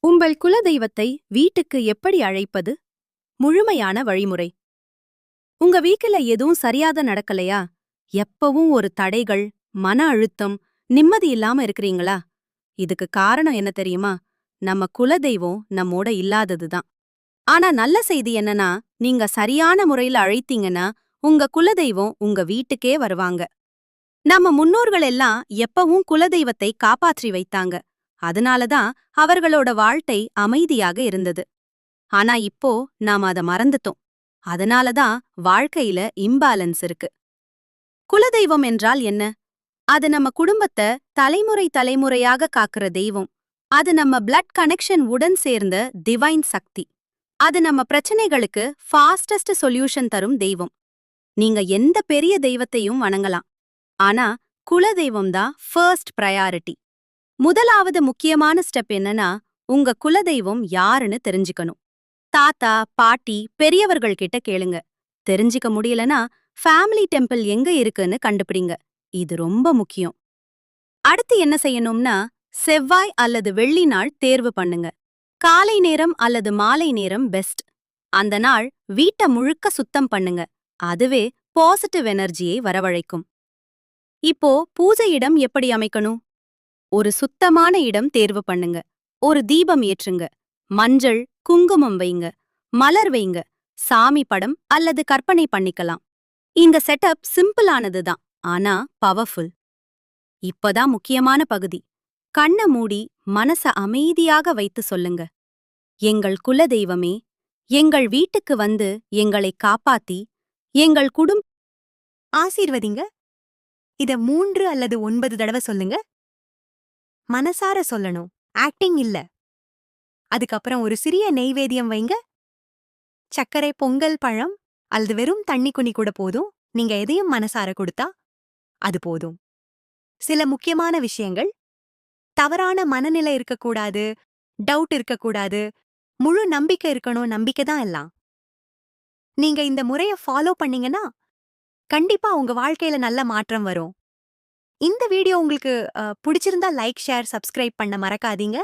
உங்கள் குலதெய்வத்தை வீட்டுக்கு எப்படி அழைப்பது? முழுமையான வழிமுறை. உங்க வீட்டுல எதுவும் சரியாத நடக்கலையா? எப்பவும் ஒரு தடைகள், மன அழுத்தம், நிம்மதி இல்லாம இருக்கிறீங்களா? இதுக்கு காரணம் என்ன தெரியுமா? நம்ம குலதெய்வம் நம்மோட இல்லாததுதான். ஆனா நல்ல செய்தி என்னன்னா, நீங்க சரியான முறையில அழைத்தீங்கன்னா, உங்க குலதெய்வம் உங்க வீட்டுக்கே வருவாங்க. நம்ம முன்னோர்கள் எல்லாம் எப்பவும் குலதெய்வத்தை காப்பாற்றி வைத்தாங்க. அதனாலதான் அவர்களோட வாழ்க்கை அமைதியாக இருந்தது. ஆனா இப்போ நாம அத மறந்துட்டோம். அதனாலதான் வாழ்க்கையில இம்பேலன்ஸ் இருக்கு. குலதெய்வம் என்றால் என்ன? அது நம்ம குடும்பத்த தலைமுறை தலைமுறையாக காக்கிற தெய்வம். அது நம்ம பிளட் கனெக்ஷன் உடன் சேர்ந்த டிவைன் சக்தி. அது நம்ம பிரச்சனைகளுக்கு ஃபாஸ்டஸ்ட் சொல்யூஷன் தரும் தெய்வம். நீங்க எந்த பெரிய தெய்வத்தையும் வணங்கலாம். ஆனா குலதெய்வம் தான் ஃபர்ஸ்ட் பிரையாரிட்டி. முதலாவது முக்கியமான ஸ்டெப் என்னன்னா, உங்க குலதெய்வம் யாருன்னு தெரிஞ்சுக்கணும். தாத்தா, பாட்டி, பெரியவர்கள் கிட்ட கேளுங்க. தெரிஞ்சிக்க முடியலனா ஃபேமிலி டெம்பிள் எங்க இருக்குன்னு கண்டுபிடிங்க. இது ரொம்ப முக்கியம். அடுத்து என்ன செய்யணும்னா, செவ்வாய் அல்லது வெள்ளி நாள் தேர்வு பண்ணுங்க. காலை நேரம் அல்லது மாலை நேரம் பெஸ்ட். அந்த நாள் வீட்ட முழுக்க சுத்தம் பண்ணுங்க. அதுவே பாசிட்டிவ் எனர்ஜியை வரவழைக்கும். இப்போ பூஜை இடம் எப்படி அமைக்கணும்? ஒரு சுத்தமான இடம் தேர்வு பண்ணுங்க. ஒரு தீபம் ஏற்றுங்க. மஞ்சள், குங்குமம் வைங்க. மலர் வைங்க. சாமி படம் அல்லது கற்பனை பண்ணிக்கலாம். இந்த செட்டப் சிம்பிளானதுதான், ஆனா பவர்ஃபுல். இப்பதான் முக்கியமான பகுதி. கண்ண மூடி மனச அமைதியாக வைத்து சொல்லுங்க. எங்கள் குலதெய்வமே, எங்கள் வீட்டுக்கு வந்து எங்களை காப்பாத்தி எங்கள் ஆசீர்வதிங்க. இத 3 அல்லது 9 தடவை சொல்லுங்க. மனசார சொல்லணும், ஆக்டிங் இல்ல. அதுக்கப்புறம் ஒரு சிறிய நெய்வேத்தியம் வைங்க. சர்க்கரை, பொங்கல், பழம் அல்லது வெறும் தண்ணி குனி கூட போதும். நீங்க எதையும் மனசார கொடுத்தா அது போதும். சில முக்கியமான விஷயங்கள்: தவறான மனநிலை இருக்கக்கூடாது, டவுட் இருக்கக்கூடாது, முழு நம்பிக்கை இருக்கணும். நம்பிக்கை தான் எல்லாம். நீங்க இந்த முறைய ஃபாலோ பண்ணீங்கன்னா கண்டிப்பா உங்க வாழ்க்கையில நல்ல மாற்றம் வரும். இந்த வீடியோ உங்களுக்கு பிடிச்சிருந்தா லைக், ஷேர், சப்ஸ்கிரைப் பண்ண மறக்காதீங்க.